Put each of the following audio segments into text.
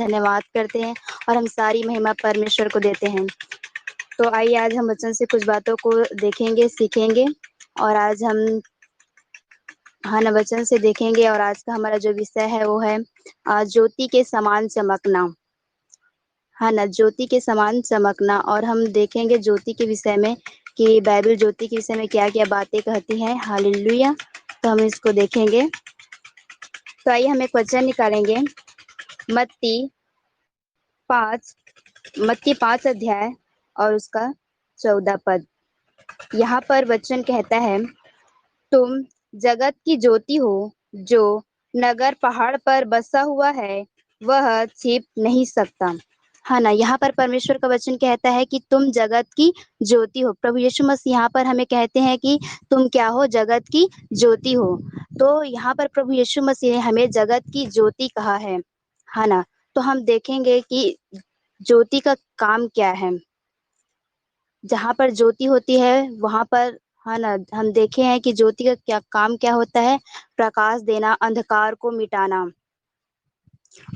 धन्यवाद करते हैं और हम सारी महिमा परमेश्वर को देते हैं। तो आइए आज हम वचन से कुछ बातों को देखेंगे, सीखेंगे और आज हम वचन से देखेंगे। और आज का हमारा जो विषय है वो है ज्योति के समान चमकना। ज्योति के समान चमकना। और हम देखेंगे ज्योति के विषय में कि बाइबल ज्योति के विषय में क्या क्या बातें कहती है। हालेलुया। तो हम इसको देखेंगे। तो आइए हम एक वचन निकालेंगे, मत्ती 5 अध्याय और उसका 14 पद। यहाँ पर वचन कहता है, तुम जगत की ज्योति हो। जो नगर पहाड़ पर बसा हुआ है वह छिप नहीं सकता। यहाँ पर परमेश्वर का वचन कहता है कि तुम जगत की ज्योति हो। प्रभु यीशु मसीह यहाँ पर हमें कहते हैं कि तुम क्या हो, जगत की ज्योति हो। तो यहाँ पर प्रभु यीशु मसीह ने हमें जगत की ज्योति कहा है ना। तो हम देखेंगे कि ज्योति का काम क्या है। जहाँ पर ज्योति होती है वहां पर हम देखे हैं कि ज्योति का क्या होता है, प्रकाश देना, अंधकार को मिटाना।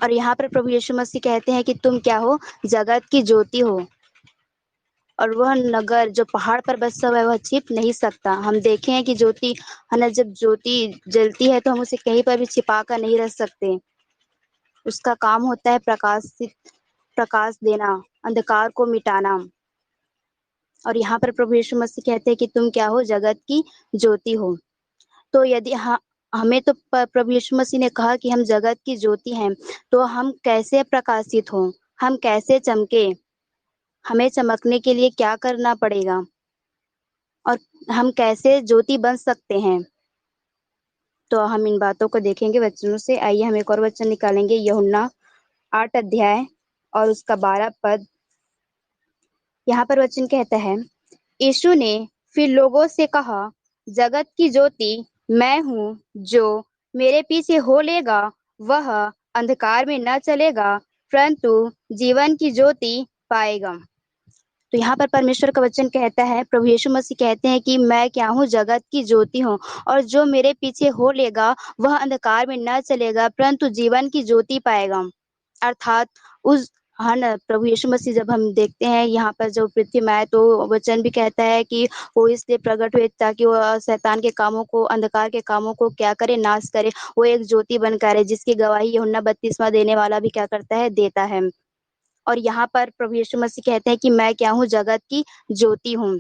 और यहाँ पर प्रभु यीशु मसीह कहते हैं कि तुम क्या हो, जगत की ज्योति हो। और वह नगर जो पहाड़ पर बसा हुआ है वह छिप नहीं सकता। हम देखे हैं कि ज्योति जब ज्योति जलती है तो हम उसे कहीं पर भी छिपा कर नहीं रख सकते। उसका काम होता है प्रकाश देना, अंधकार को मिटाना। और यहाँ पर प्रभु यीशु मसीह कहते हैं कि तुम क्या हो, जगत की ज्योति हो। तो यदि हमें तो प्रभु यीशु मसीह ने कहा कि हम जगत की ज्योति हैं, तो हम कैसे प्रकाशित हों, हम कैसे चमके, हमें चमकने के लिए क्या करना पड़ेगा और हम कैसे ज्योति बन सकते हैं। तो हम इन बातों को देखेंगे वचनों से। आइए हम एक और वचन निकालेंगे, यूहन्ना 8 अध्याय और उसका 12 पद। यहाँ पर वचन कहता है, यीशु ने फिर लोगों से कहा, जगत की ज्योति मैं हूँ। जो मेरे पीछे हो लेगा वह अंधकार में न चलेगा परंतु जीवन की ज्योति पाएगा। तो यहाँ पर परमेश्वर का वचन कहता है, प्रभु यीशु मसीह कहते हैं कि मैं क्या हूँ, जगत की ज्योति हूँ। और जो मेरे पीछे हो लेगा वह अंधकार में न चलेगा परंतु जीवन की ज्योति पाएगा। अर्थात उस प्रभु यीशु मसीह जब हम देखते हैं यहाँ पर जो पृथ्वी में आए, तो वचन भी कहता है कि वो इसलिए प्रकट हुए ताकि वो शैतान के कामों को, अंधकार के कामों को क्या करे, नाश करे। वो एक ज्योति बनकर है जिसकी गवाही यूहन्ना बपतिस्मा देने वाला भी क्या करता है, देता है। और यहाँ पर प्रभु यीशु मसीह कहते हैं कि मैं क्या हूँ, जगत की ज्योति हूँ।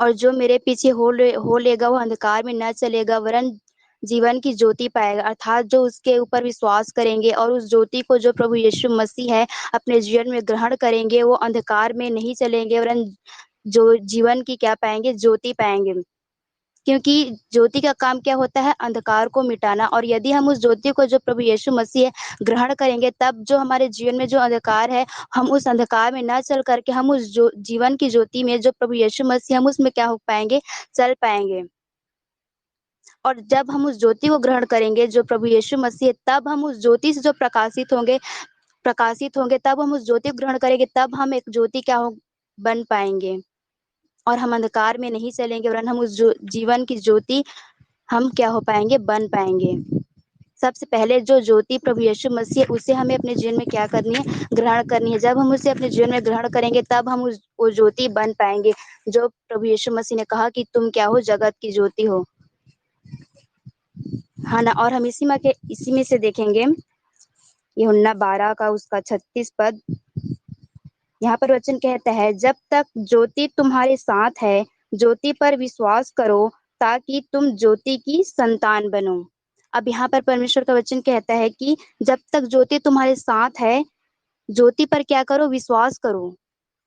और जो मेरे पीछे हो लेगा वो अंधकार में न चलेगा वरन जीवन की ज्योति पाएगा। अर्थात जो उसके ऊपर विश्वास करेंगे और उस ज्योति को जो प्रभु यीशु मसीह है अपने जीवन में ग्रहण करेंगे, वो अंधकार में नहीं चलेंगे वरन जो जीवन की क्या पाएंगे, ज्योति पाएंगे। क्योंकि ज्योति का काम क्या होता है, अंधकार को मिटाना। और यदि हम उस ज्योति को जो प्रभु यीशु मसीह है ग्रहण करेंगे, तब जो हमारे जीवन में जो अंधकार है, हम उस अंधकार में न चल करके हम उस जीवन की ज्योति में जो प्रभु यीशु मसीह, हम उसमें क्या हो पाएंगे, चल पाएंगे। और जब हम उस ज्योति को ग्रहण करेंगे जो प्रभु यीशु मसीह है, तब हम उस ज्योति से जो प्रकाशित होंगे, तब हम उस ज्योति को ग्रहण करेंगे, तब हम एक ज्योति क्या हो, बन पाएंगे। और हम अंधकार में नहीं चलेंगे वरन हम उस जीवन की ज्योति हम क्या हो पाएंगे, बन पाएंगे। सबसे पहले जो ज्योति प्रभु यीशु मसीह है, उसे हमें अपने जीवन में क्या करनी है, ग्रहण करनी है। जब हम उसे अपने जीवन में ग्रहण करेंगे तब हम वो ज्योति बन पाएंगे जो प्रभु यीशु मसीह ने कहा कि तुम क्या हो, जगत की ज्योति हो। ना। और हम इसी में से देखेंगे यूहन्ना 12 का उसका 36 पद। यहाँ पर वचन कहता है, जब तक ज्योति तुम्हारे साथ है ज्योति पर विश्वास करो ताकि तुम ज्योति की संतान बनो। अब यहाँ पर परमेश्वर का वचन कहता है कि जब तक ज्योति तुम्हारे साथ है, ज्योति पर क्या करो, विश्वास करो।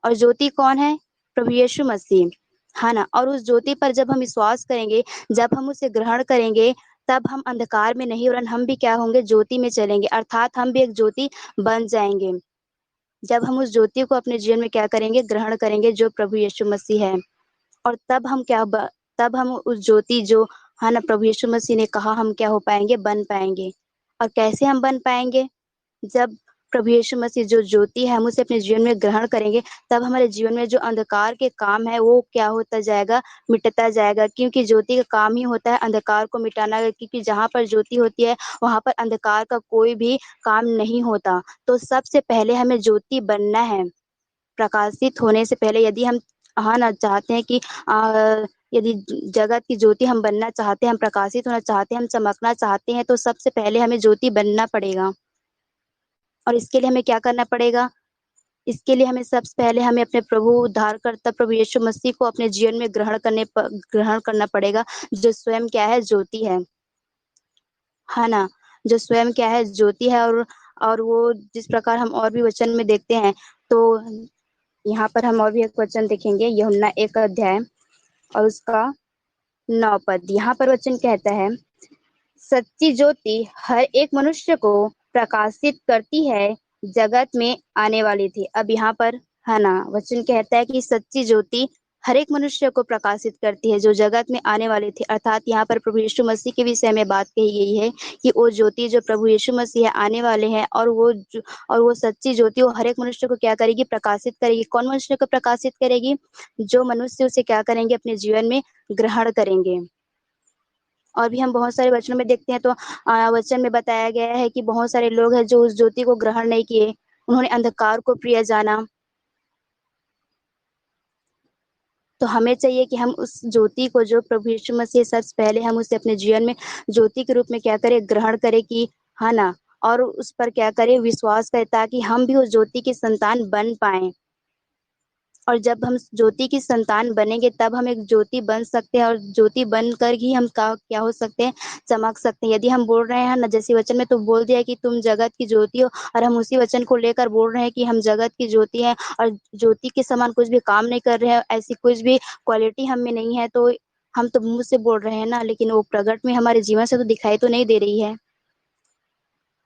और ज्योति कौन है, प्रभु यीशु मसीह, ना। और उस ज्योति पर जब हम विश्वास करेंगे, जब हम उसे ग्रहण करेंगे, तब हम अंधकार में नहीं वरन हम भी क्या होंगे, ज्योति में चलेंगे। अर्थात हम भी एक ज्योति बन जाएंगे जब हम उस ज्योति को अपने जीवन में क्या करेंगे, ग्रहण करेंगे, जो प्रभु यीशु मसीह है। और तब हम उस ज्योति जो ना प्रभु यीशु मसीह ने कहा, हम क्या हो पाएंगे, बन पाएंगे। और कैसे हम बन पाएंगे, जब प्रभु यीशु मसीह जो ज्योति है हम उसे अपने जीवन में ग्रहण करेंगे, तब हमारे जीवन में जो अंधकार के काम है वो क्या होता जाएगा, मिटता जाएगा। क्योंकि ज्योति का काम ही होता है अंधकार को मिटाना, क्योंकि जहाँ पर ज्योति होती है वहां पर अंधकार का कोई भी काम नहीं होता। तो सबसे पहले हमें ज्योति बनना है, प्रकाशित होने से पहले। यदि हम हाँ ना चाहते हैं कि यदि जगत की ज्योति हम बनना चाहते हैं, हम प्रकाशित होना चाहते हैं, हम चमकना चाहते हैं, तो सबसे पहले हमें ज्योति बनना पड़ेगा। और इसके लिए हमें क्या करना पड़ेगा? इसके लिए हमें सबसे पहले हमें अपने प्रभु उद्धारकर्ता प्रभु यीशु मसीह को अपने जीवन में ग्रहण करना पड़ेगा, जो स्वयं क्या है, ज्योति है ना, जो स्वयं क्या है, ज्योति है। और वो जिस प्रकार हम और भी वचन में देखते हैं, तो यहाँ पर हम और भी एक वचन देखेंगे, यूहन्ना 1 अध्याय और उसका 9 पद। यहाँ पर वचन कहता है, सच्ची ज्योति हर एक मनुष्य को प्रकाशित करती है, जगत में आने वाली थी। अब यहाँ पर है ना वचन कहता है कि सच्ची ज्योति हर एक मनुष्य को प्रकाशित करती है जो जगत में आने वाली थी। अर्थात यहाँ पर प्रभु यीशु मसीह के विषय में बात कही गई है कि वो ज्योति जो प्रभु यीशु मसीह आने वाले हैं, और वो सच्ची ज्योति वो हर एक मनुष्य को क्या करेगी, प्रकाशित करेगी। कौन मनुष्य को प्रकाशित करेगी? जो मनुष्य उसे क्या करेंगे, अपने जीवन में ग्रहण करेंगे। और भी हम बहुत सारे वचनों में देखते हैं, तो वचन में बताया गया है कि बहुत सारे लोग हैं जो उस ज्योति को ग्रहण नहीं किए, उन्होंने अंधकार को प्रिय जाना। तो हमें चाहिए कि हम उस ज्योति को, जो प्रभु यीशु मसीह, सबसे पहले हम उसे अपने जीवन में ज्योति के रूप में क्या करें, ग्रहण करें कि है ना, और उस पर क्या करें, विश्वास करें, ताकि हम भी उस ज्योति की संतान बन पाए। और जब हम ज्योति की संतान बनेंगे तब हम एक ज्योति बन सकते हैं, और ज्योति बनकर ही हम क्या हो सकते हैं, चमक सकते हैं। यदि हम बोल रहे हैं ना, जैसे वचन में तो बोल दिया कि तुम जगत की ज्योति हो, और हम उसी वचन को लेकर बोल रहे हैं कि हम जगत की ज्योति हैं, और ज्योति के समान कुछ भी काम नहीं कर रहे हैं, ऐसी कुछ भी क्वालिटी हम में नहीं है, तो हम तो मुंह से बोल रहे हैं ना, लेकिन वो प्रगट में हमारे जीवन से तो दिखाई तो नहीं दे रही है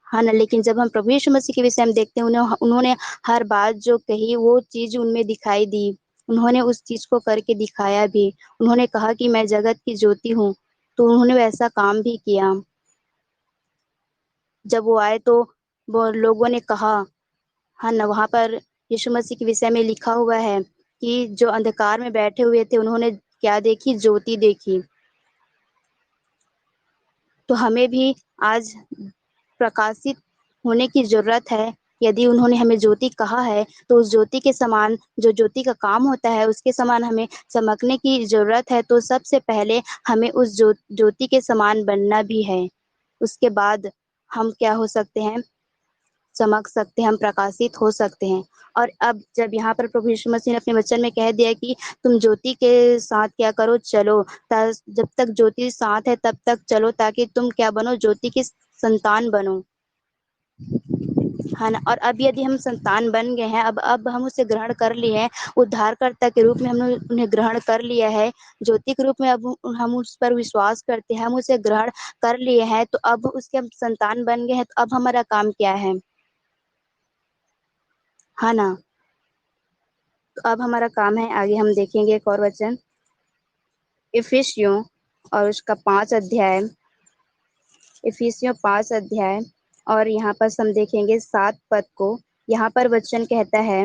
ना। लेकिन जब हम प्रभु यीशु मसीह के विषय में देखते हैं, उन्होंने हर बात जो कही वो चीज उनमें दिखाई दी, उन्होंने उस चीज को करके दिखाया भी। उन्होंने कहा कि मैं जगत की ज्योति हूँ, तो उन्होंने वैसा काम भी किया। जब वो आए तो वो लोगों ने कहा, है ना, वहां पर यीशु मसीह के विषय में लिखा हुआ है कि जो अंधकार में बैठे हुए थे उन्होंने क्या देखी, ज्योति देखी। तो हमें भी आज प्रकाशित होने की जरूरत है। यदि उन्होंने हमें ज्योति कहा है, तो उस ज्योति के समान, जो ज्योति का काम होता है उसके समान हमें चमकने की जरूरत है। तो सबसे पहले हमें उस ज्योति के समान बनना भी है। उसके बाद हम क्या हो सकते हैं, चमक सकते हैं, हम प्रकाशित हो सकते हैं। और अब जब यहाँ पर प्रभु यीशु मसीह ने अपने वचन में कह दिया कि तुम ज्योति के साथ क्या करो, चलो, जब तक ज्योति साथ है तब तक चलो, ताकि तुम क्या बनो, ज्योति की संतान बनो, है ना। और अब यदि हम संतान बन गए हैं, अब हम उसे ग्रहण कर लिए हैं, उद्धारकर्ता के रूप में हमने उन्हें ग्रहण कर लिया है, ज्योति के रूप में अब हम उस पर विश्वास करते हैं, हम उसे ग्रहण कर लिए हैं, तो अब उसके हम संतान बन गए हैं। तो अब हमारा काम क्या है ना। तो अब हमारा काम है, आगे हम देखेंगे एक और वचन, इफिसियों और उसका 5 अध्याय, इफिसियों 5 अध्याय और यहाँ पर हम देखेंगे 7 पद को। यहाँ पर वचन कहता है,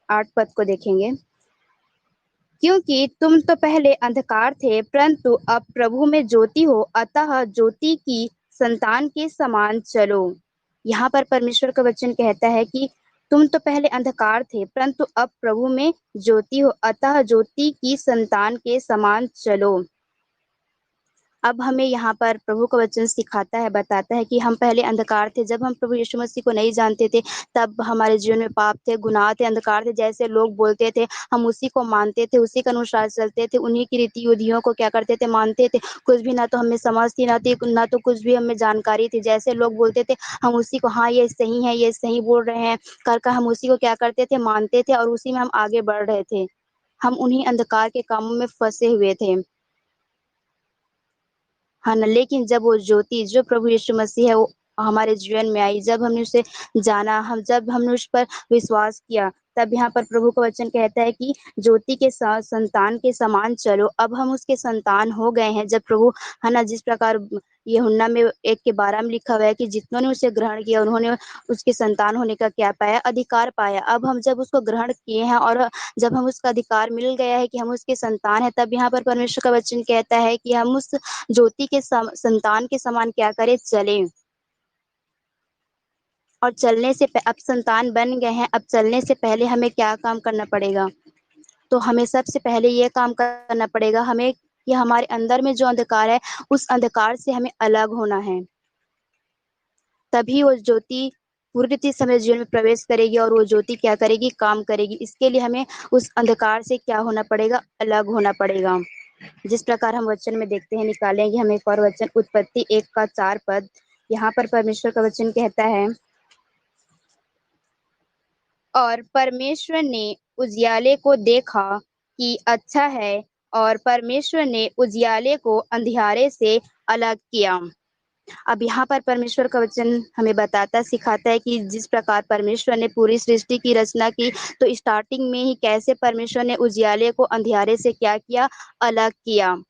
8 पद को देखेंगे, क्योंकि तुम तो पहले अंधकार थे, परंतु अब प्रभु में ज्योति हो, अतः ज्योति की संतान के समान चलो। यहाँ पर परमेश्वर का वचन कहता है कि तुम तो पहले अंधकार थे, परंतु अब प्रभु में ज्योति हो, अतः ज्योति की संतान के समान चलो। अब हमें यहाँ पर प्रभु का वचन सिखाता है, बताता है कि हम पहले अंधकार थे। जब हम प्रभु यीशु मसीह को नहीं जानते थे, तब हमारे जीवन में पाप थे, गुनाह थे, अंधकार थे। जैसे लोग बोलते थे हम उसी को मानते थे, उसी के अनुसार चलते थे, उन्हीं की रीति विधियों को क्या करते थे, मानते थे। कुछ भी ना तो हमें समझ थी, ना तो कुछ भी हमें जानकारी थी। जैसे लोग बोलते थे हम उसी को, हाँ ये सही है, ये सही बोल रहे हैं, कर हम उसी को क्या करते थे, मानते थे, और उसी में हम आगे बढ़ रहे थे। हम उन्हीं अंधकार के कामों में फंसे हुए थे, है ना। लेकिन जब वो ज्योति, जो प्रभु यीशु मसीह है, वो हमारे जीवन में आई, जब हमने उसे जाना, जब हमने उस पर विश्वास किया, तब यहाँ पर प्रभु का वचन कहता है कि ज्योति के संतान के समान चलो। अब हम उसके संतान हो गए हैं। जब प्रभु, है ना, जिस प्रकार यूहन्ना में 1 के 12 में लिखा हुआ है कि जितनों ने उसे ग्रहण किया उन्होंने उसके संतान होने का क्या पाया, अधिकार पाया। अब हम जब उसको ग्रहण किए हैं और जब हम उसका अधिकार मिल गया है कि हम उसके संतान हैं, तब यहाँ पर परमेश्वर का वचन कहता है कि हम उस ज्योति के संतान के समान क्या करें, चलें। और चलने से अब संतान बन गए हैं, अब चलने से पहले हमें क्या काम करना पड़ेगा? तो हमें सबसे पहले ये काम करना पड़ेगा हमें कि हमारे अंदर में जो अंधकार है, उस अंधकार से हमें अलग होना है। तभी वो ज्योति पूरी रीति से हमारे जीवन में प्रवेश करेगी और वो ज्योति क्या करेगी, काम करेगी। इसके लिए हमें उस अंधकार से क्या होना पड़ेगा, अलग होना पड़ेगा। जिस प्रकार हम वचन में देखते हैं, निकालेंगे हम एक और वचन, उत्पत्ति 1 का 4 पद। यहाँ पर परमेश्वर का वचन कहता है, और परमेश्वर ने उजियाले को देखा कि अच्छा है, और परमेश्वर ने उजियाले को अंधियारे से अलग किया। अब यहाँ पर परमेश्वर का वचन हमें बताता सिखाता है कि जिस प्रकार परमेश्वर ने पूरी सृष्टि की रचना की, तो स्टार्टिंग में ही कैसे परमेश्वर ने उजियाले को अंधियारे से क्या किया, अलग किया।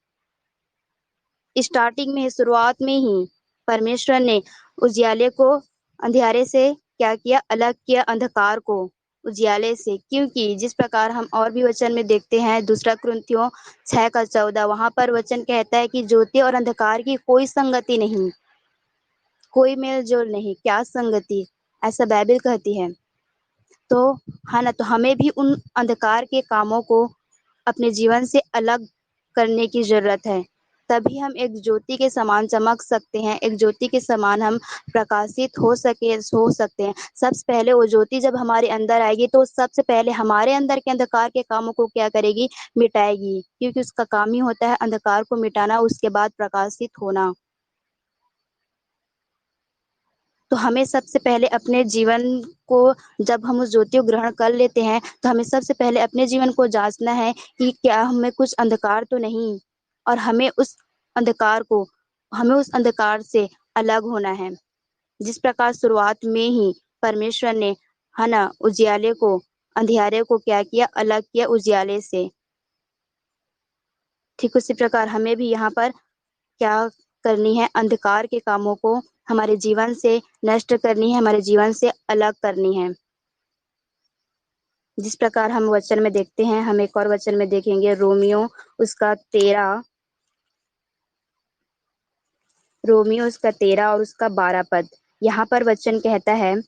स्टार्टिंग में, शुरुआत में ही परमेश्वर ने उजियाले को अंधियारे से क्या किया, अलग किया, अंधकार को उजियाले से। क्योंकि जिस प्रकार हम और भी वचन में देखते हैं, 2 कुरिन्थियों 6 का 14, वहां पर वचन कहता है कि ज्योति और अंधकार की कोई संगति नहीं, कोई मेल जोल नहीं, क्या संगति, ऐसा बाइबल कहती है। तो है ना, तो हमें भी उन अंधकार के कामों को अपने जीवन से अलग करने की जरूरत है। तभी हम एक ज्योति के समान चमक सकते हैं, एक ज्योति के समान हम प्रकाशित हो सकते हैं। सबसे पहले वो ज्योति जब हमारे अंदर आएगी, तो सबसे पहले हमारे अंदर के अंधकार के कामों को क्या करेगी, मिटाएगी। क्योंकि उसका काम ही होता है अंधकार को मिटाना, उसके बाद प्रकाशित होना। तो हमें सबसे पहले अपने जीवन को, जब हम उस ज्योति को ग्रहण कर लेते हैं, तो हमें सबसे पहले अपने जीवन को जांचना है कि क्या हमें कुछ अंधकार तो नहीं, और हमें उस अंधकार से अलग होना है। जिस प्रकार शुरुआत में ही परमेश्वर ने, है ना, उजियाले को अंधियारे को क्या किया, अलग किया उजियाले से। ठीक उसी प्रकार हमें भी यहाँ पर क्या करनी है, अंधकार के कामों को हमारे जीवन से नष्ट करनी है, हमारे जीवन से अलग करनी है। जिस प्रकार हम वचन में देखते हैं, हम एक और वचन में देखेंगे, रोमियो उसका 13 और उसका 12 पद। यहाँ पर वचन कहता है,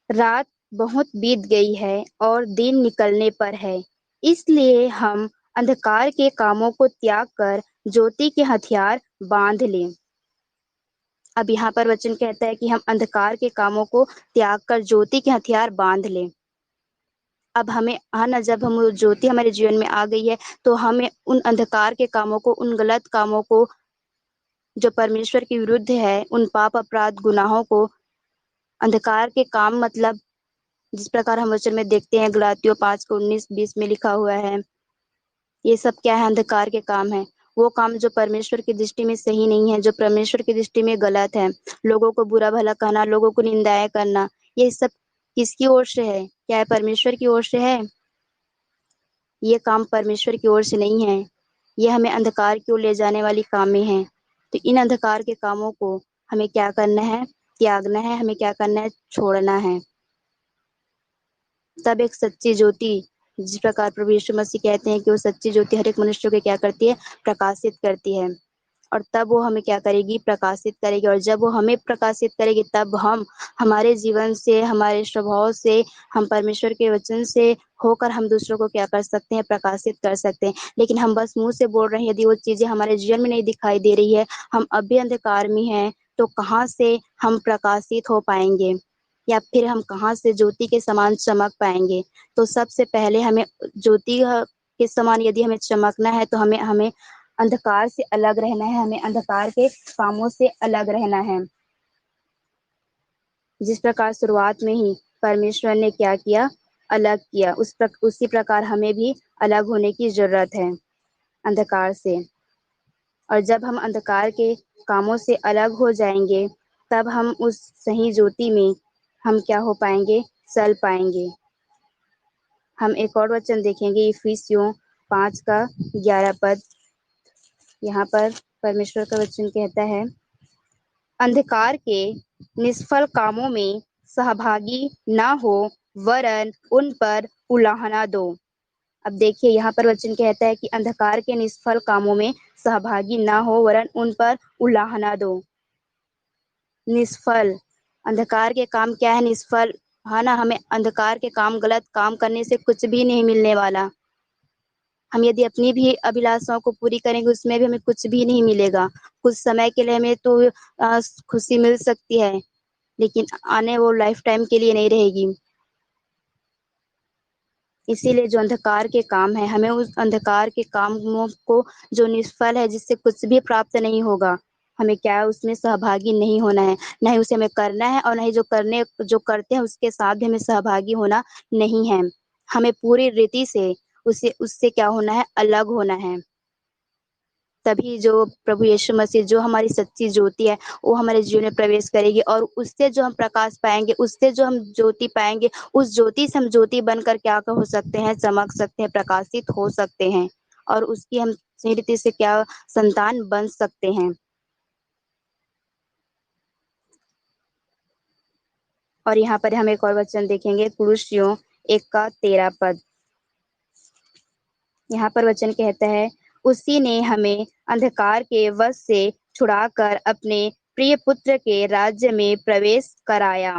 रात बहुत बीत गई है और दिन निकलने पर है, इसलिए हम अंधकार के कामों को त्याग कर ज्योति के हथियार बांध लें। अब यहाँ पर वचन कहता है कि हम अंधकार के कामों को त्याग कर ज्योति के हथियार बांध लें। अब हमें, है ना, जब हम ज्योति हमारे जीवन में आ गई है, तो हमें उन अंधकार के कामों को, उन गलत कामों को जो परमेश्वर के विरुद्ध है, उन पाप अपराध गुनाहों को, अंधकार के काम मतलब जिस प्रकार हम वचन में देखते हैं, गलातियों 5 के 19-20 में लिखा हुआ है, ये सब क्या है, अंधकार के काम है। वो काम जो परमेश्वर की दृष्टि में सही नहीं है, जो परमेश्वर की दृष्टि में गलत है। लोगों को बुरा भला कहना, लोगों को निंदाएं करना, ये सब किसकी ओर से है, क्या है, परमेश्वर की ओर से है। ये काम परमेश्वर की ओर से नहीं है, ये हमें अंधकार की ओर ले जाने वाली कामें हैं। तो इन अंधकार के कामों को हमें क्या करना है, त्यागना है, हमें क्या करना है, छोड़ना है। तब एक सच्ची ज्योति, जिस प्रकार प्रभु यीशु मसीह कहते हैं कि वो सच्ची ज्योति हर एक मनुष्य को क्या करती है, प्रकाशित करती है। और तब वो हमें क्या करेगी, प्रकाशित करेगी। और जब वो हमें प्रकाशित करेगी, तब हम हमारे जीवन से, हमारे स्वभाव से, हम परमेश्वर के वचन से होकर हम दूसरों को क्या कर सकते हैं, प्रकाशित कर सकते हैं। लेकिन हम बस मुंह से बोल रहे हैं, यदि वो चीजें हमारे जीवन में नहीं दिखाई दे रही है, हम अब भी अंधकार में हैं, तो कहाँ से हम प्रकाशित हो पाएंगे, या फिर हम कहाँ से ज्योति के समान चमक पाएंगे। तो सबसे पहले हमें ज्योति के समान यदि हमें चमकना है, तो हमें हमें अंधकार से अलग रहना है, हमें अंधकार के कामों से अलग रहना है। जिस प्रकार शुरुआत में ही परमेश्वर ने क्या किया, अलग किया, उसी प्रकार हमें भी अलग होने की जरूरत है अंधकार से। और जब हम अंधकार के कामों से अलग हो जाएंगे, तब हम उस सही ज्योति में हम क्या हो पाएंगे, चल पाएंगे। हम एक और वचन देखेंगे, इफिसियों 5 का 11 पद। यहाँ पर परमेश्वर का वचन कहता है, अंधकार के निष्फल कामों में सहभागी ना हो, वरन उन पर उलाहना दो। अब देखिए यहाँ पर वचन कहता है कि अंधकार के निष्फल कामों में सहभागी ना हो, वरन उन पर उलाहना दो। निष्फल, अंधकार के काम क्या है? निष्फल, है ना। हमें अंधकार के काम, गलत काम करने से कुछ भी नहीं मिलने वाला। हम यदि अपनी भी अभिलाषाओं को पूरी करेंगे, उसमें भी हमें कुछ भी नहीं मिलेगा। कुछ समय के लिए हमें तो खुशी मिल सकती है, लेकिन आने वो लाइफ टाइम के लिए नहीं रहेगी। इसीलिए जो अंधकार के काम है, हमें उस अंधकार के कामों को, जो निष्फल है, जिससे कुछ भी प्राप्त नहीं होगा, हमें क्या है, उसमें सहभागी नहीं होना है। नहीं उसे हमें करना है, और नहीं जो करते हैं उसके साथ भी हमें सहभागी होना नहीं है। हमें पूरी रीति से उसे उससे क्या होना है? अलग होना है। तभी जो प्रभु यीशु मसीह, जो हमारी सच्ची ज्योति है, वो हमारे जीवन में प्रवेश करेगी, और उससे जो हम प्रकाश पाएंगे, उससे जो हम ज्योति पाएंगे, उस ज्योति से हम ज्योति बनकर क्या हो सकते हैं? चमक सकते हैं, प्रकाशित हो सकते हैं, और उसकी हम सही रीति से क्या संतान बन सकते हैं। और यहाँ पर हम एक और वचन देखेंगे, कुलुस्सियों 1:13। यहाँ पर वचन कहता है, उसी ने हमें अंधकार के वश से छुड़ाकर अपने प्रिय पुत्र के राज्य में प्रवेश कराया।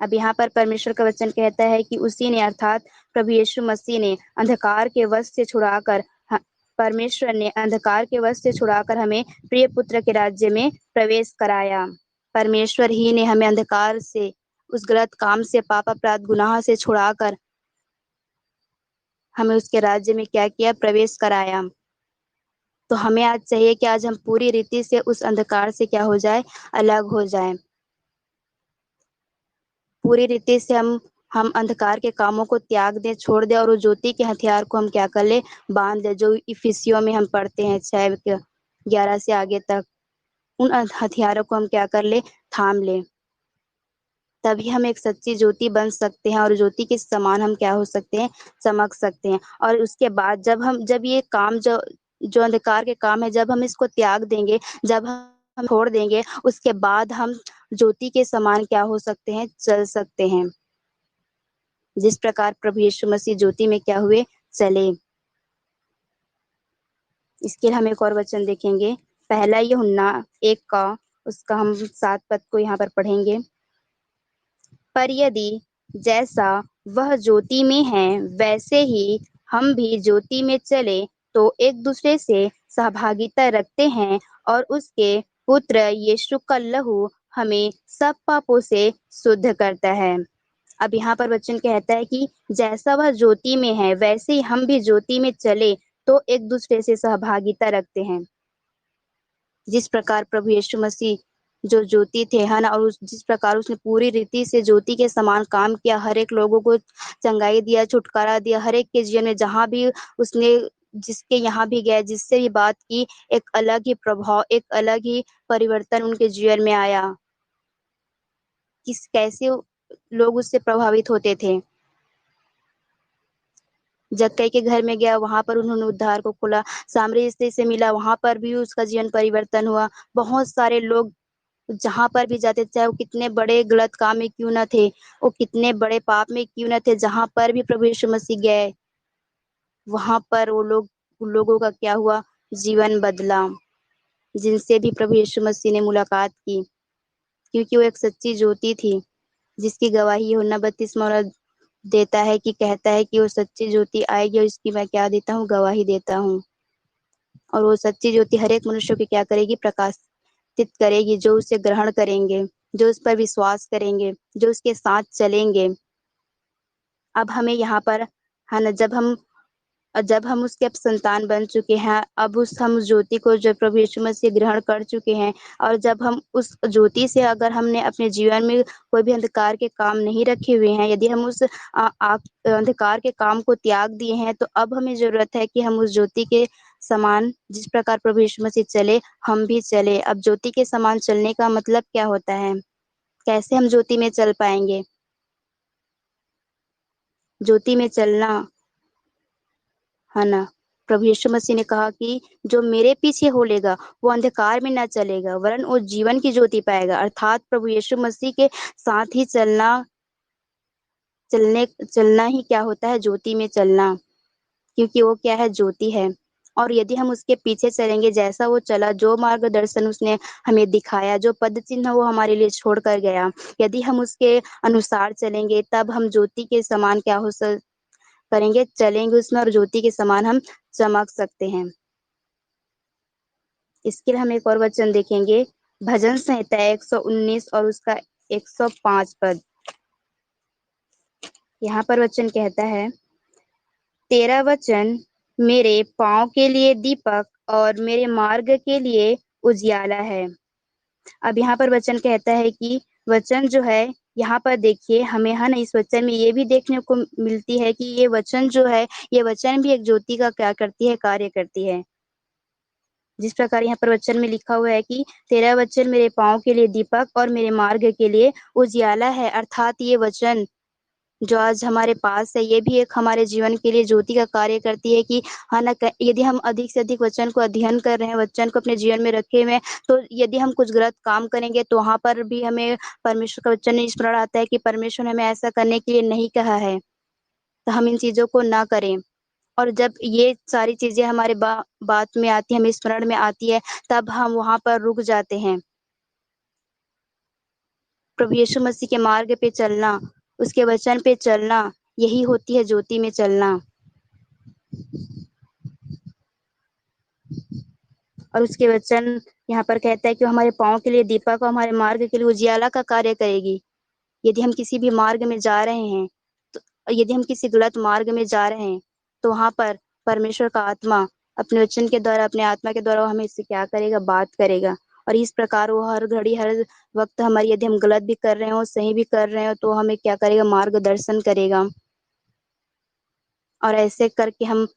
अब यहाँ पर परमेश्वर का वचन कहता है कि उसी ने, अर्थात प्रभु यीशु मसीह ने अंधकार के वश से छुड़ाकर, परमेश्वर ने अंधकार के वश से छुड़ाकर हमें प्रिय पुत्र के राज्य में प्रवेश कराया। परमेश्वर ही ने हमें अंधकार से, उस गलत काम से, पाप अपराध गुनाह से छुड़ाकर हमें उसके राज्य में क्या किया? प्रवेश कराया। तो हमें आज चाहिए कि आज हम पूरी रीति से उस अंधकार से क्या हो जाए? अलग हो जाए। पूरी रीति से हम अंधकार के कामों को त्याग दें, छोड़ दें, और वो ज्योति के हथियार को हम क्या कर ले? बांध दे। जो इफिसियों में हम पढ़ते हैं 6:11 से आगे तक, उन हथियारों को हम क्या कर ले? थाम ले। तभी हम एक सच्ची ज्योति बन सकते हैं, और ज्योति के समान हम क्या हो सकते हैं? चमक सकते हैं। और उसके बाद जब ये काम, जो जो अंधकार के काम है, जब हम इसको त्याग देंगे, जब हम छोड़ देंगे, उसके बाद हम ज्योति के समान क्या हो सकते हैं? चल सकते हैं। जिस प्रकार प्रभु यीशु मसीह ज्योति में क्या हुए? चले। इसके लिए हम एक और वचन देखेंगे, पहला यूहन्ना 1 उसका हम 7 को यहाँ पर पढ़ेंगे। पर यदि जैसा वह ज्योति में है, वैसे ही हम भी ज्योति में चले, तो एक दूसरे से सहभागिता रखते हैं, और उसके पुत्र यीशु का लहू हमें सब पापों से शुद्ध करता है। अब यहाँ पर वचन कहता है कि जैसा वह ज्योति में है, वैसे ही हम भी ज्योति में चले, तो एक दूसरे से सहभागिता रखते हैं। जिस प्रकार प्रभु यीशु मसीह जो ज्योति थे, है ना, और जिस प्रकार उसने पूरी रीति से ज्योति के समान काम किया, हर एक लोगों को चंगाई दिया, छुटकारा दिया, हर एक के जीवन में जहाँ भी उसने, जिसके यहाँ भी गए, जिससे भी बात की, एक अलग ही प्रभाव, एक अलग ही परिवर्तन उनके जीवन में आया। कैसे लोग उससे प्रभावित होते थे। जक्कई के घर में गया, वहां पर उन्होंने उद्धार को खोला। सामरी स्त्री से मिला, वहां पर भी उसका जीवन परिवर्तन हुआ। बहुत सारे लोग जहां पर भी जाते, चाहे वो कितने बड़े गलत काम में क्यों न थे, वो कितने बड़े पाप में क्यों न थे, जहां पर भी प्रभु यीशु मसीह गए, वहां पर वो लोग, उन लोगों का क्या हुआ? जीवन बदला। जिनसे भी प्रभु यीशु मसीह ने मुलाकात की, क्योंकि वो एक सच्ची ज्योति थी, जिसकी गवाही यूहन्ना 32 देता है, कि कहता है कि वो सच्ची ज्योति आएगी, और इसकी मैं क्या देता हूँ? गवाही देता हूँ। और वो सच्ची ज्योति हर एक मनुष्य को क्या करेगी? प्रकाशित करेगी, जो उसे ग्रहण करेंगे, जो उस पर विश्वास करेंगे, जो उसके साथ चलेंगे। अब हमें यहाँ पर, है ना, जब हम उसके अब संतान बन चुके हैं, अब हम उस ज्योति को, जो प्रभु यीशु मसीह ग्रहण कर चुके हैं, और जब हम उस ज्योति से, अगर हमने अपने जीवन में कोई भी अंधकार के काम नहीं रखे हुए हैं, यदि हम उस अंधकार के काम को त्याग दिए हैं, तो अब हमें जरूरत है कि हम उस ज्योति के समान, जिस प्रकार प्रभु यीशु मसीह चले, हम भी चले। अब ज्योति के समान चलने का मतलब क्या होता है? कैसे हम ज्योति में चल पाएंगे? ज्योति में चलना, है ना, प्रभु यीशु मसीह ने कहा कि जो मेरे पीछे हो लेगा वो अंधकार में ना चलेगा वरन वो जीवन की ज्योति पाएगा। अर्थात प्रभु यीशु मसीह के साथ ही चलना ही क्या होता है, ज्योति में चलना, क्योंकि वो क्या है, ज्योति है। और यदि हम उसके पीछे चलेंगे, जैसा वो चला, जो मार्गदर्शन उसने हमें दिखाया, जो पद चिन्ह वो हमारे लिए छोड़ कर गया, यदि हम उसके अनुसार चलेंगे तब हम ज्योति के समान क्या करेंगे, चलेंगे उसमें और ज्योति के समान हम चमक सकते हैं। इसके लिए हम एक और वचन देखेंगे, भजन संहिता 119 और उसका 105 पद। यहाँ पर वचन कहता है, तेरा वचन मेरे पाँव के लिए दीपक और मेरे मार्ग के लिए उजियाला है। अब यहाँ पर वचन कहता है कि वचन जो है, यहाँ पर देखिए हमें है ना, इस वचन में ये भी देखने को मिलती है कि ये वचन जो है, ये वचन भी एक ज्योति का क्या करती है, कार्य करती है। जिस प्रकार यहाँ पर वचन में लिखा हुआ है कि तेरा वचन मेरे पाँव के लिए दीपक और मेरे मार्ग के लिए उजियाला है, अर्थात ये वचन जो आज हमारे पास है, ये भी एक हमारे जीवन के लिए ज्योति का कार्य करती है कि हाँ ना, यदि हम अधिक से अधिक वचन को अध्ययन कर रहे हैं, वचन को अपने जीवन में रखे हुए हैं, तो यदि हम कुछ गलत काम करेंगे तो वहां पर भी हमें परमेश्वर का वचन स्मरण आता है कि परमेश्वर ने हमें ऐसा करने के लिए नहीं कहा है, तो हम इन चीजों को ना करें। और जब ये सारी चीजें हमारे बात में आती है, हमें स्मरण में आती है, तब हम वहां पर रुक जाते हैं। प्रभु यीशु मसीह के मार्ग पे चलना, उसके वचन पे चलना, यही होती है ज्योति में चलना। और उसके वचन यहाँ पर कहता है कि हमारे पाँव के लिए दीपक और हमारे मार्ग के लिए उजियाला का कार्य करेगी। यदि हम किसी भी मार्ग में जा रहे हैं, तो यदि हम किसी गलत मार्ग में जा रहे हैं, तो वहां पर परमेश्वर का आत्मा अपने वचन के द्वारा, अपने आत्मा के द्वारा वो हमें इससे क्या करेगा, बात करेगा। और इस प्रकार वो हर घड़ी हर वक्त हमारी, यदि हम गलत भी कर रहे हो सही भी कर रहे हो, तो हमें क्या करेगा, मार्गदर्शन करेगा। और ऐसे करके हम,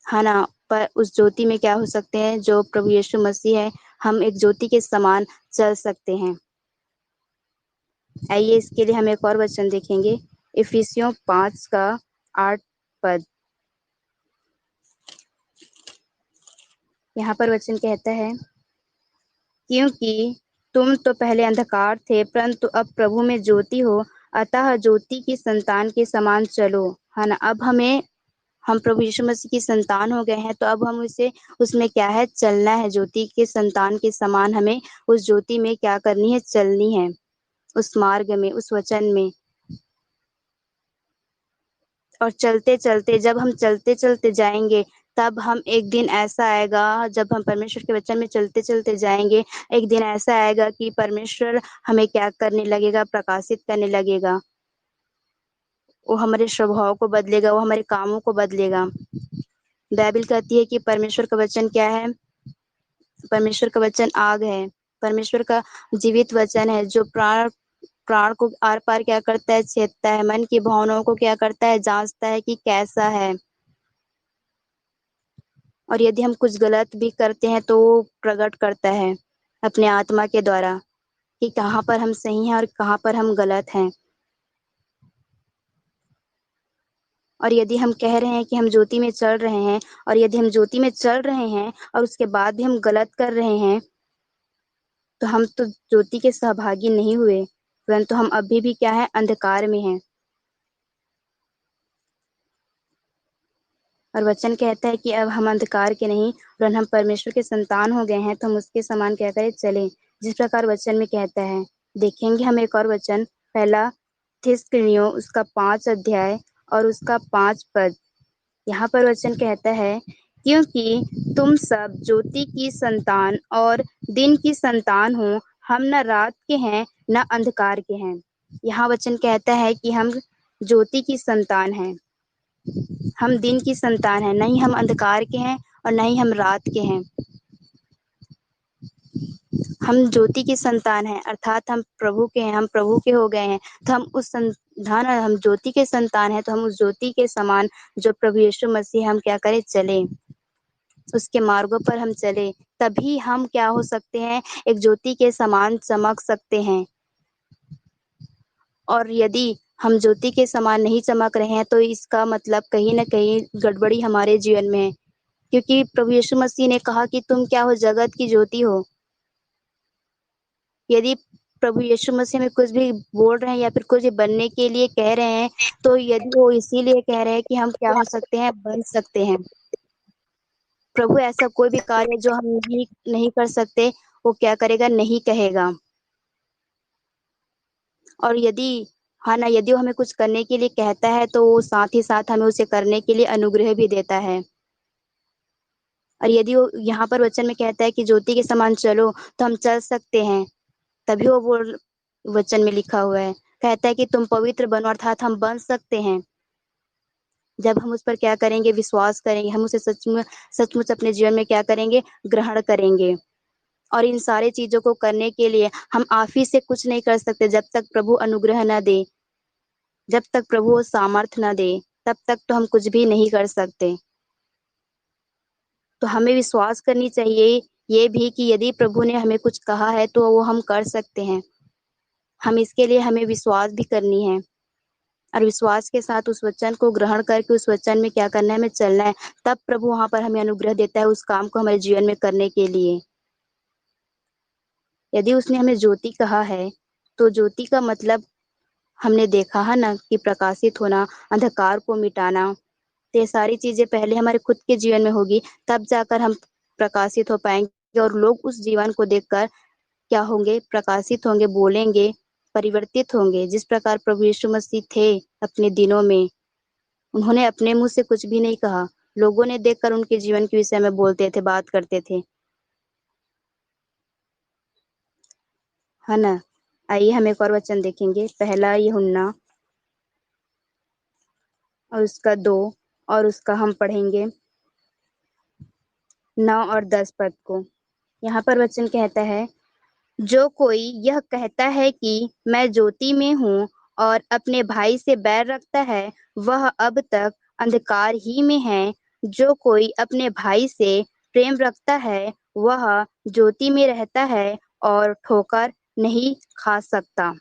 है ना, पर उस ज्योति में क्या हो सकते हैं, जो प्रभु यीशु मसीह है, हम एक ज्योति के समान चल सकते हैं। आइए इसके लिए हम एक और वचन देखेंगे, इफिसियों 5 का 8 पद। यहाँ पर वचन कहता है, क्योंकि तुम तो पहले अंधकार थे परंतु अब प्रभु में ज्योति हो, अतः ज्योति की संतान के समान चलो। है ना, अब हम प्रभु यीशु मसीह की संतान हो गए हैं, तो अब हम उसे, उसमें क्या है, चलना है। ज्योति के संतान के समान हमें उस ज्योति में क्या करनी है, चलनी है, उस मार्ग में, उस वचन में। और चलते चलते, जब हम चलते चलते जाएंगे, तब हम, एक दिन ऐसा आएगा जब हम परमेश्वर के वचन में चलते चलते जाएंगे, एक दिन ऐसा आएगा कि परमेश्वर हमें क्या करने लगेगा, प्रकाशित करने लगेगा। वो हमारे स्वभाव को बदलेगा, वो हमारे कामों को बदलेगा। बाइबल कहती है कि परमेश्वर का वचन क्या है, परमेश्वर का वचन आग है, परमेश्वर का जीवित वचन है, जो प्राण प्राण को आर पार क्या करता है, छेदता है, मन की भावनाओं को क्या करता है, जांचता है कि कैसा है। और यदि हम कुछ गलत भी करते हैं तो वो प्रकट करता है अपने आत्मा के द्वारा कि कहाँ पर हम सही हैं और कहाँ पर हम गलत हैं। और यदि हम कह रहे हैं कि हम ज्योति में चल रहे हैं, और यदि हम ज्योति में चल रहे हैं और उसके बाद भी हम गलत कर रहे हैं, तो हम तो ज्योति के सहभागी नहीं हुए, परंतु हम अभी भी क्या है, अंधकार में हैं। और वचन कहता है कि अब हम अंधकार के नहीं, वरन हम परमेश्वर के संतान हो गए हैं, तो हम उसके समान क्या करें, चलें, जिस प्रकार वचन में कहता है। देखेंगे हम एक और वचन, पहला थिस्सलुनीसियों उसका 5 अध्याय और उसका 5 पद। यहाँ पर वचन कहता है, क्योंकि तुम सब ज्योति की संतान और दिन की संतान हो, हम न रात के हैं न अंधकार के हैं। यहाँ वचन कहता है कि हम ज्योति की संतान हैं, हम दिन की संतान हैं, नहीं हम अंधकार के हैं और नहीं हम रात के हैं। हम ज्योति की संतान हैं, अर्थात हम प्रभु के हैं, हम प्रभु के हो गए हैं। तो हम उस संतान, हम ज्योति के संतान हैं, तो हम उस ज्योति के समान, जो प्रभु यीशु मसीह, हम क्या करें, चले, उसके मार्गों पर हम चले, तभी हम क्या हो सकते हैं, एक ज्योति के समान चमक सकते हैं। और यदि हम ज्योति के समान नहीं चमक रहे हैं, तो इसका मतलब कहीं ना कहीं गड़बड़ी हमारे जीवन में है। क्योंकि प्रभु यीशु मसीह ने कहा कि तुम क्या हो, जगत की ज्योति हो। यदि प्रभु यीशु मसीह में कुछ भी बोल रहे हैं या फिर कुछ भी बनने के लिए कह रहे हैं, तो यदि वो इसीलिए कह रहे हैं कि हम क्या हो सकते हैं, बन सकते हैं। प्रभु ऐसा कोई भी कार्य जो हम नहीं नहीं कर सकते, वो क्या करेगा, नहीं कहेगा। और यदि हाँ ना, यदि वो हमें कुछ करने के लिए कहता है, तो वो साथ ही साथ हमें उसे करने के लिए अनुग्रह भी देता है। और यदि वो यहाँ पर वचन में कहता है कि ज्योति के समान चलो, तो हम चल सकते हैं। तभी वो बोल वचन में लिखा हुआ है, कहता है कि तुम पवित्र बनो, अर्थात हम बन सकते हैं। जब हम उस पर क्या करेंगे, विश्वास करेंगे, हम उसे सचमुच अपने जीवन में क्या करेंगे, ग्रहण करेंगे। और इन सारे चीजों को करने के लिए हम आप ही से कुछ नहीं कर सकते, जब तक प्रभु अनुग्रह न दे, जब तक प्रभु वो सामर्थ न दे, तब तक तो हम कुछ भी नहीं कर सकते। तो हमें विश्वास करनी चाहिए ये भी कि यदि प्रभु ने हमें कुछ कहा है, तो वो हम कर सकते हैं। हम इसके लिए हमें विश्वास भी करनी है, और विश्वास के साथ उस वचन को ग्रहण करके उस वचन में क्या करना है, हमें चलना है। तब प्रभु वहां पर हमें अनुग्रह देता है उस काम को हमारे जीवन में करने के लिए। यदि उसने हमें ज्योति कहा है, तो ज्योति का मतलब हमने देखा है ना, कि प्रकाशित होना, अंधकार को मिटाना। तो ये सारी चीजें पहले हमारे खुद के जीवन में होगी, तब जाकर हम प्रकाशित हो पाएंगे, और लोग उस जीवन को देखकर क्या होंगे, प्रकाशित होंगे, बोलेंगे, परिवर्तित होंगे। जिस प्रकार प्रभु यीशु मसीह थे अपने दिनों में, उन्होंने अपने मुंह से कुछ भी नहीं कहा, लोगों ने देखकर उनके जीवन के विषय में बोलते थे, बात करते थे, है ना। आइए हम एक और वचन देखेंगे, पहला यूहन्ना और उसका 2, और उसका हम पढ़ेंगे 9 और 10 पद को। यहाँ पर वचन कहता है, जो कोई यह कहता है कि मैं ज्योति में हूँ और अपने भाई से बैर रखता है, वह अब तक अंधकार ही में है। जो कोई अपने भाई से प्रेम रखता है, वह ज्योति में रहता है और ठोकर नहीं खा सकता।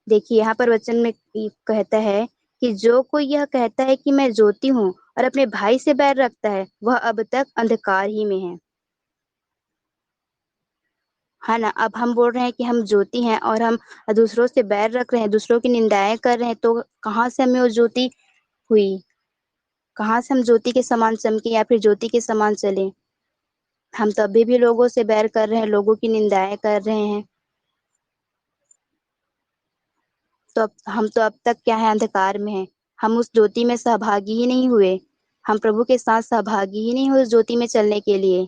देखिए यहाँ पर वचन में कहता है कि जो कोई यह कहता है कि मैं ज्योति हूँ और अपने भाई से बैर रखता है, वह अब तक अंधकार ही में है ना। अब हम बोल रहे हैं कि हम ज्योति हैं और हम दूसरों से बैर रख रहे हैं, दूसरों की निंदाएं कर रहे हैं, तो कहाँ से हमें वो ज्योति हुई, कहाँ से हम ज्योति के समान चमके या फिर ज्योति के समान चले। हम तो अभी भी लोगों से बैर कर रहे हैं, लोगों की निंदाएं कर रहे हैं। हम तो अब तक क्या है, अंधकार में है। हम उस ज्योति में सहभागी ही नहीं हुए, हम प्रभु के साथ सहभागी ही नहीं हुए उस ज्योति में चलने के लिए।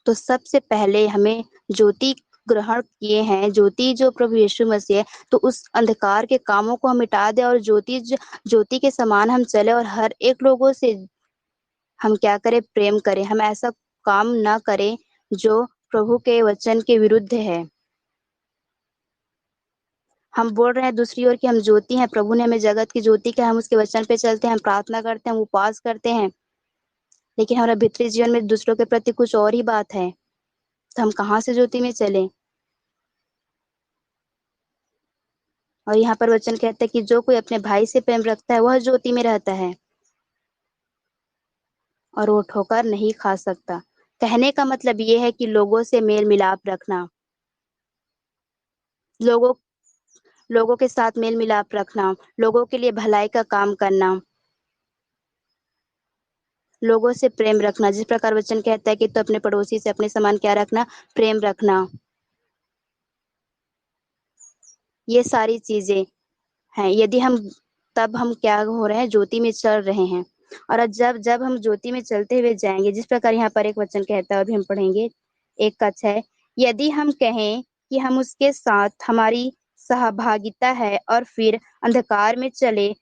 तो सबसे पहले हमें ज्योति ग्रहण किए हैं, ज्योति जो प्रभु यीशु मसीह है, तो उस अंधकार के कामों को हम मिटा दे और ज्योति के समान हम चले, और हर एक लोगों से हम क्या करें, प्रेम करें। हम ऐसा काम ना करें जो प्रभु के वचन के विरुद्ध है। हम बोल रहे हैं दूसरी ओर कि हम ज्योति हैं, प्रभु ने हमें जगत की ज्योति का, हम उसके वचन पे चलते हैं, हम प्रार्थना करते हैं, हम उपवास करते हैं, लेकिन हमारे भीतरी जीवन में दूसरों के प्रति कुछ और ही बात है, तो हम कहाँ से ज्योति में चले। और यहाँ पर वचन कहता है कि जो कोई अपने भाई से प्रेम रखता है, वह ज्योति में रहता है और वो ठोकर नहीं खा सकता। कहने का मतलब ये है कि लोगों से मेल मिलाप रखना, लोगों लोगों के साथ मेल मिलाप रखना, लोगों के लिए भलाई का काम करना, लोगों से प्रेम रखना। जिस प्रकार वचन कहता है कि तो अपने पड़ोसी से अपने समान क्या रखना, प्रेम रखना। ये सारी चीजें हैं। यदि हम तब हम क्या हो रहे हैं, ज्योति में चल रहे हैं। और जब जब हम ज्योति में चलते हुए जाएंगे, जिस प्रकार यहाँ पर एक वचन कहता है, अभी हम पढ़ेंगे, एक कच्छ है, यदि हम कहें कि हम उसके साथ हमारी सहभागिता है और फिर अंधकार में चले,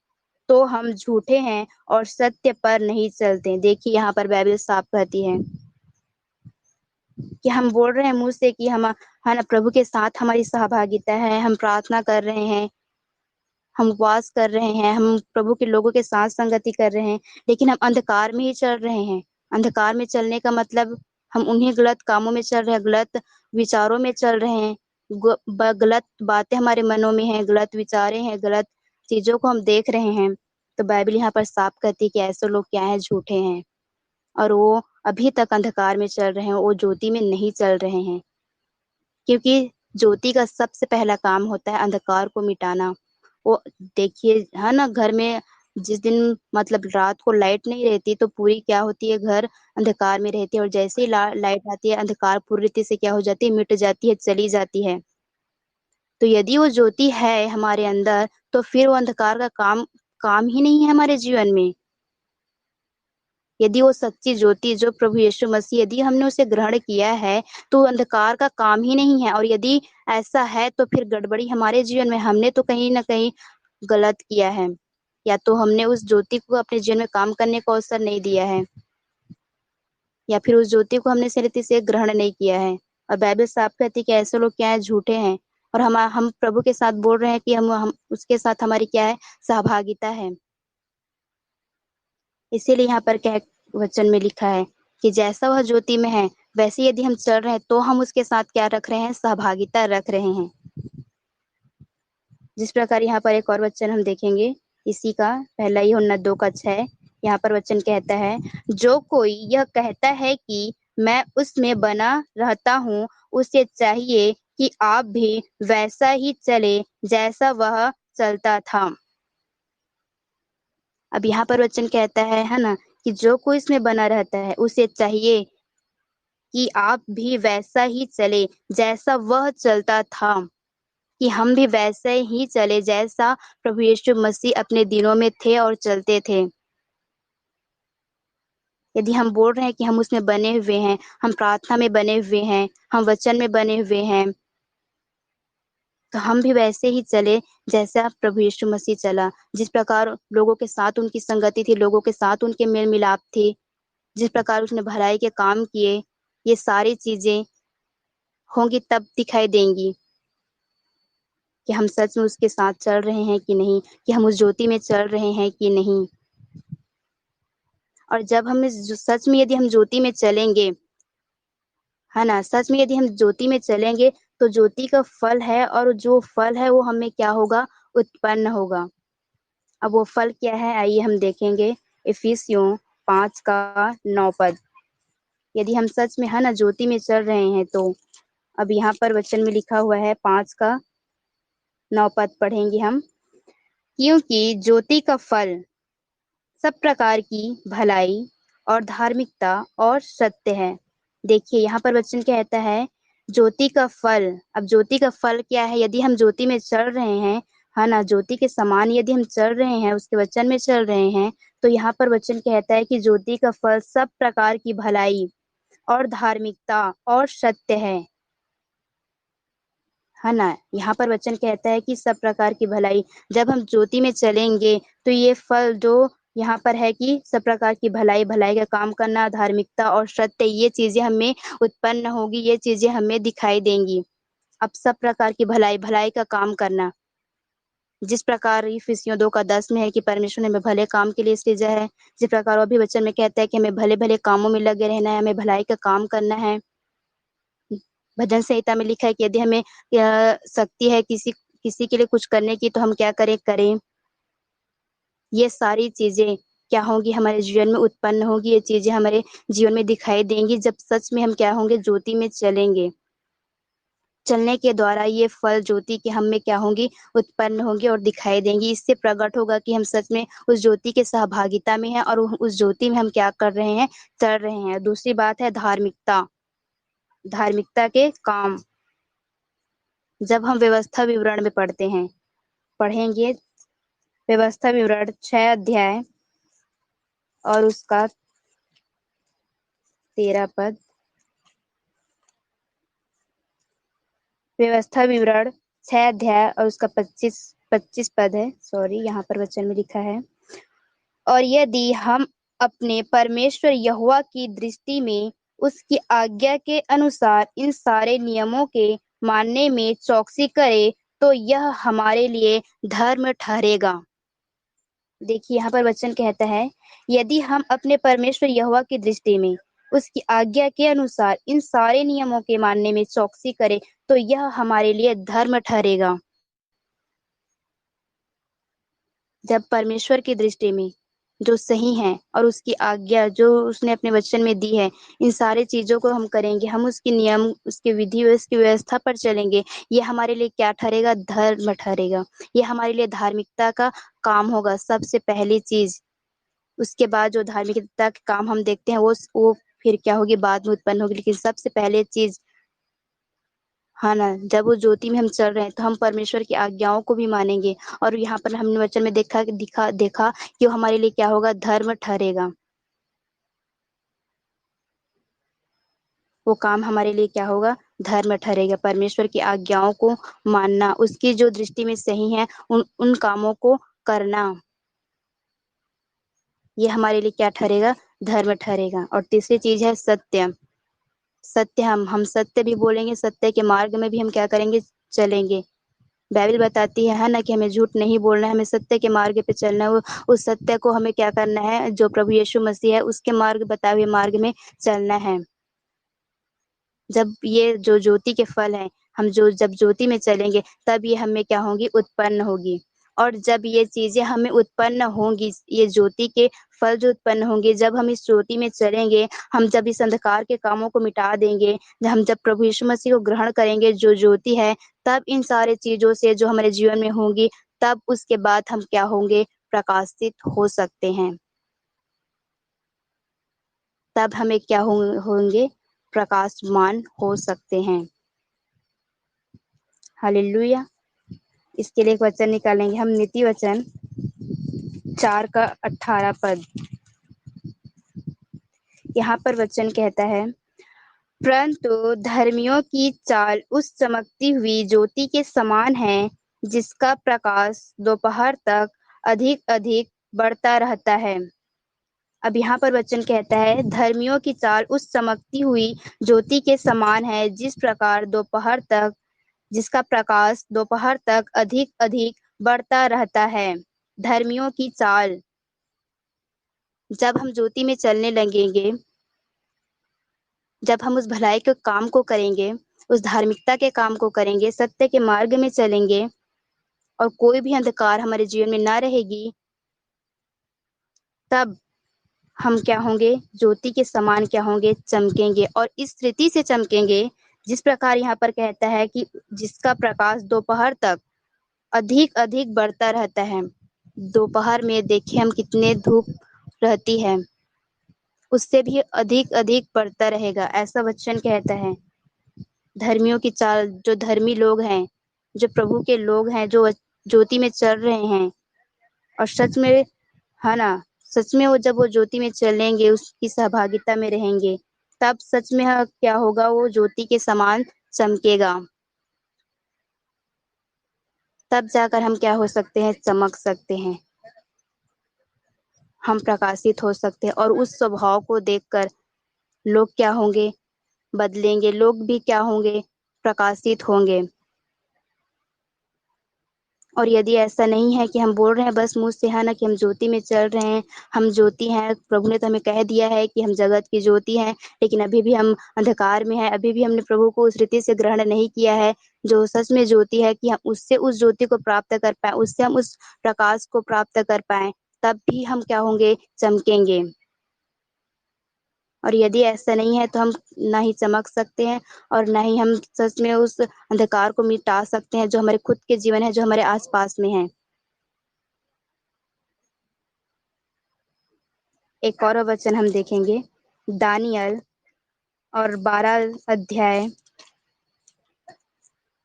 तो हम झूठे हैं और सत्य पर नहीं चलते। देखिए यहाँ पर बाइबल साफ कहती है कि हम बोल रहे हैं मुंह से कि हम है ना, प्रभु के साथ हमारी सहभागिता है, हम प्रार्थना कर रहे हैं, हम उपवास कर रहे हैं, हम प्रभु के लोगों के साथ संगति कर रहे हैं, लेकिन हम अंधकार में ही चल रहे हैं। अंधकार में चलने का मतलब हम उन्हीं गलत कामों में चल रहे हैं, गलत विचारों में चल रहे हैं, गलत बातें हमारे मनों में हैं, गलत विचारें हैं, गलत चीजों को हम देख रहे हैं। तो बाइबल यहाँ पर साफ कहती है कि ऐसे लोग क्या हैं, झूठे हैं, और वो अभी तक अंधकार में चल रहे हैं, वो ज्योति में नहीं चल रहे हैं। क्योंकि ज्योति का सबसे पहला काम होता है अंधकार को मिटाना। वो देखिए है ना, घर में जिस दिन मतलब रात को लाइट नहीं रहती तो पूरी क्या होती है, घर अंधकार में रहती है, और जैसे ही लाइट आती है अंधकार पूरी रीति से क्या हो जाती है, मिट जाती है, चली जाती है। तो यदि वो ज्योति है हमारे अंदर, तो फिर वो अंधकार का काम काम ही नहीं है हमारे जीवन में। यदि वो सच्ची ज्योति जो प्रभु यीशु मसीह, यदि हमने उसे ग्रहण किया है, तो अंधकार का काम ही नहीं है। और यदि ऐसा है तो फिर गड़बड़ी हमारे जीवन में, हमने तो कहीं ना कहीं गलत किया है, या तो हमने उस ज्योति को अपने जीवन में काम करने का अवसर नहीं दिया है, या फिर उस ज्योति को हमने सही रीति से ग्रहण नहीं किया है। और बाइबल साफ कहती है कि ऐसे लोग क्या है, झूठे हैं। और हम प्रभु के साथ बोल रहे हैं कि हम उसके साथ हमारी क्या है, सहभागिता है। इसीलिए यहाँ पर क्या वचन में लिखा है कि जैसा वह ज्योति में है वैसे यदि हम चल रहे हैं तो हम उसके साथ क्या रख रहे हैं, सहभागिता रख रहे हैं। जिस प्रकार यहाँ पर एक और वचन हम देखेंगे, इसी का पहला यूहन्ना 2:6। यहाँ पर वचन कहता है, जो कोई यह कहता है कि मैं उसमें बना रहता हूँ, उसे चाहिए कि आप भी वैसा ही चले जैसा वह चलता था। अब यहाँ पर वचन कहता है ना, कि जो कोई इसमें बना रहता है उसे चाहिए कि आप भी वैसा ही चले जैसा वह चलता था, कि हम भी वैसे ही चले जैसा प्रभु यीशु मसीह अपने दिनों में थे और चलते थे। यदि हम बोल रहे हैं कि हम उसमें बने हुए हैं, हम प्रार्थना में बने हुए हैं, हम वचन में बने हुए हैं, तो हम भी वैसे ही चले जैसा प्रभु यीशु मसीह चला। जिस प्रकार लोगों के साथ उनकी संगति थी, लोगों के साथ उनके मेल मिलाप थी, जिस प्रकार उसने भलाई के काम किए, ये सारी चीजें होंगी तब दिखाई देंगी कि हम सच में उसके साथ चल रहे हैं कि नहीं, कि हम उस ज्योति में चल रहे हैं कि नहीं। और जब हम सच में यदि हम ज्योति में चलेंगे, है ना, सच में यदि हम ज्योति में चलेंगे तो ज्योति का फल है, और जो फल है वो हमें क्या होगा, उत्पन्न होगा। अब वो फल क्या है, आइए हम देखेंगे। इफिसियों 5:9। यदि हम सच में है ना ज्योति में चल रहे हैं तो अब यहाँ पर वचन में लिखा हुआ है 5:9 पढ़ेंगे हम। क्योंकि ज्योति का फल सब प्रकार की भलाई और धार्मिकता और सत्य है। देखिए यहाँ पर वचन कहता है ज्योति का फल। अब ज्योति का फल क्या है, यदि हम ज्योति में चल रहे हैं, है ना, ज्योति के समान यदि हम चल रहे हैं, उसके वचन में चल रहे हैं, तो यहाँ पर वचन कहता है कि ज्योति का फल सब प्रकार की भलाई और धार्मिकता और सत्य है ना। यहाँ पर वचन कहता है कि सब प्रकार की भलाई, जब हम ज्योति में चलेंगे तो ये फल जो यहाँ पर है कि सब प्रकार की भलाई, भलाई का काम करना, धार्मिकता और सत्य, ये चीजें हमें उत्पन्न होगी, ये चीजें हमें दिखाई देंगी। अब सब प्रकार की भलाई, भलाई का काम करना, जिस प्रकार इफिसियों 2:10 में है कि परमेश्वर ने हमें भले काम के लिए सृजा है, जिस प्रकार वो भी वचन में कहता है कि हमें भले भले कामों में लगे रहना है, हमें भलाई का काम करना है। भजन संहिता में लिखा है कि यदि हमें शक्ति है किसी किसी के लिए कुछ करने की, तो हम क्या करें। ये सारी चीजें क्या होंगी, हमारे जीवन में उत्पन्न होगी, ये चीजें हमारे जीवन में दिखाई देंगी जब सच में हम क्या होंगे, ज्योति में चलेंगे। चलने के द्वारा ये फल ज्योति के हम में क्या होंगी, उत्पन्न होंगे और दिखाई देंगी। इससे प्रकट होगा कि हम सच में उस ज्योति के सहभागिता में हैं, और उस ज्योति में हम क्या कर रहे हैं, चल रहे हैं। दूसरी बात है धार्मिकता, धार्मिकता के काम। जब हम व्यवस्था विवरण में पढ़ेंगे व्यवस्था विवरण 6 अध्याय और उसका 13 पद। व्यवस्था विवरण 6 अध्याय और उसका 25 पद है। सॉरी, यहाँ पर वचन में लिखा है, और यदि हम अपने परमेश्वर यहोवा की दृष्टि में उसकी आज्ञा के अनुसार इन सारे नियमों के मानने में चौकसी करें, तो यह हमारे लिए धर्म ठहरेगा। देखिए यहाँ पर वचन कहता है, यदि हम अपने परमेश्वर यहोवा की दृष्टि में उसकी आज्ञा के अनुसार इन सारे नियमों के मानने में चौकसी करें, तो यह हमारे लिए धर्म ठहरेगा। जब परमेश्वर की दृष्टि में जो सही है और उसकी आज्ञा जो उसने अपने वचन में दी है, इन सारी चीजों को हम करेंगे, हम उसके नियम, उसके विधि, उसकी व्यवस्था पर चलेंगे, ये हमारे लिए क्या ठहरेगा? धर्म ठहरेगा। ये हमारे लिए धार्मिकता का काम होगा, सबसे पहली चीज। उसके बाद जो धार्मिकता के काम हम देखते हैं वो फिर क्या होगी, बाद में उत्पन्न होगी, लेकिन सबसे पहले चीज, हाँ ना, जब वो ज्योति में हम चल रहे हैं तो हम परमेश्वर की आज्ञाओं को भी मानेंगे। और यहाँ पर हमने वचन में देखा कि वो हमारे लिए क्या होगा? धर्म ठहरेगा। वो काम हमारे लिए क्या होगा? धर्म ठहरेगा। परमेश्वर की आज्ञाओं को मानना, उसकी जो दृष्टि में सही है, उन कामों को करना, ये हमारे लिए क्या ठहरेगा? धर्म ठहरेगा। और तीसरी चीज है सत्य। सत्य, हम सत्य भी बोलेंगे, सत्य के मार्ग में भी हम क्या करेंगे? चलेंगे। बाइबल बताती है ना, कि हमें झूठ नहीं बोलना है, हमें सत्य के मार्ग पे चलना है। उस सत्य को हमें क्या करना है? जो प्रभु यीशु मसीह है उसके मार्ग, बताए हुए मार्ग में चलना है। जब ये जो ज्योति के फल हैं, हम जो जब ज्योति में चलेंगे तब ये हमें क्या होगी? उत्पन्न होगी। और जब ये चीजें हमें उत्पन्न होंगी, ये ज्योति के फल जो उत्पन्न होंगे, जब हम इस ज्योति में चलेंगे, हम जब इस अंधकार के कामों को मिटा देंगे, हम जब प्रभु यीशु मसीह को ग्रहण करेंगे जो ज्योति है, तब इन सारे चीजों से जो हमारे जीवन में होंगी, तब उसके बाद हम क्या होंगे? प्रकाशित हो सकते हैं। तब हमें क्या होंगे? प्रकाशमान हो सकते हैं। हालेलुया। इसके लिए एक वचन निकालेंगे हम, नीति वचन 4 का 18 पद। यहाँ पर वचन कहता है, परंतु धर्मियों की चाल उस चमकती हुई ज्योति के समान है जिसका प्रकाश दोपहर तक अधिक अधिक बढ़ता रहता है। अब यहाँ पर वचन कहता है, धर्मियों की चाल उस चमकती हुई ज्योति के समान है जिसका प्रकाश दोपहर तक अधिक अधिक बढ़ता रहता है। धर्मियों की चाल, जब हम ज्योति में चलने लगेंगे, जब हम उस भलाई के काम को करेंगे, उस धार्मिकता के काम को करेंगे, सत्य के मार्ग में चलेंगे, और कोई भी अंधकार हमारे जीवन में ना रहेगी, तब हम क्या होंगे? ज्योति के समान क्या होंगे? चमकेंगे। और इस रीति से चमकेंगे जिस प्रकार यहाँ पर कहता है कि जिसका प्रकाश दोपहर तक अधिक अधिक बढ़ता रहता है। दोपहर में देखिए हम कितने धूप रहती है, उससे भी अधिक अधिक बढ़ता रहेगा, ऐसा वचन कहता है। धर्मियों की चाल, जो धर्मी लोग हैं, जो प्रभु के लोग हैं, जो ज्योति में चल रहे हैं, और सच में, है ना, सच में वो जब वो ज्योति में चलेंगे, उसकी सहभागिता में रहेंगे, तब सच में क्या होगा? वो ज्योति के समान चमकेगा। तब जाकर हम क्या हो सकते हैं? चमक सकते हैं, हम प्रकाशित हो सकते हैं। और उस स्वभाव को देखकर लोग क्या होंगे? बदलेंगे। लोग भी क्या होंगे? प्रकाशित होंगे। और यदि ऐसा नहीं है कि हम बोल रहे हैं बस मुंह से, है ना, कि हम ज्योति में चल रहे हैं, हम ज्योति हैं, प्रभु ने तो हमें कह दिया है कि हम जगत की ज्योति हैं, लेकिन अभी भी हम अंधकार में हैं, अभी भी हमने प्रभु को उस रीति से ग्रहण नहीं किया है जो सच में ज्योति है, कि हम उससे उस ज्योति को प्राप्त कर पाए, उससे हम उस प्रकाश को प्राप्त कर पाए, तब भी हम क्या होंगे? चमकेंगे। और यदि ऐसा नहीं है तो हम ना ही चमक सकते हैं, और ना ही हम सच में उस अंधकार को मिटा सकते हैं जो हमारे खुद के जीवन है, जो हमारे आसपास में है। एक और वचन हम देखेंगे, दानियल और 12 अध्याय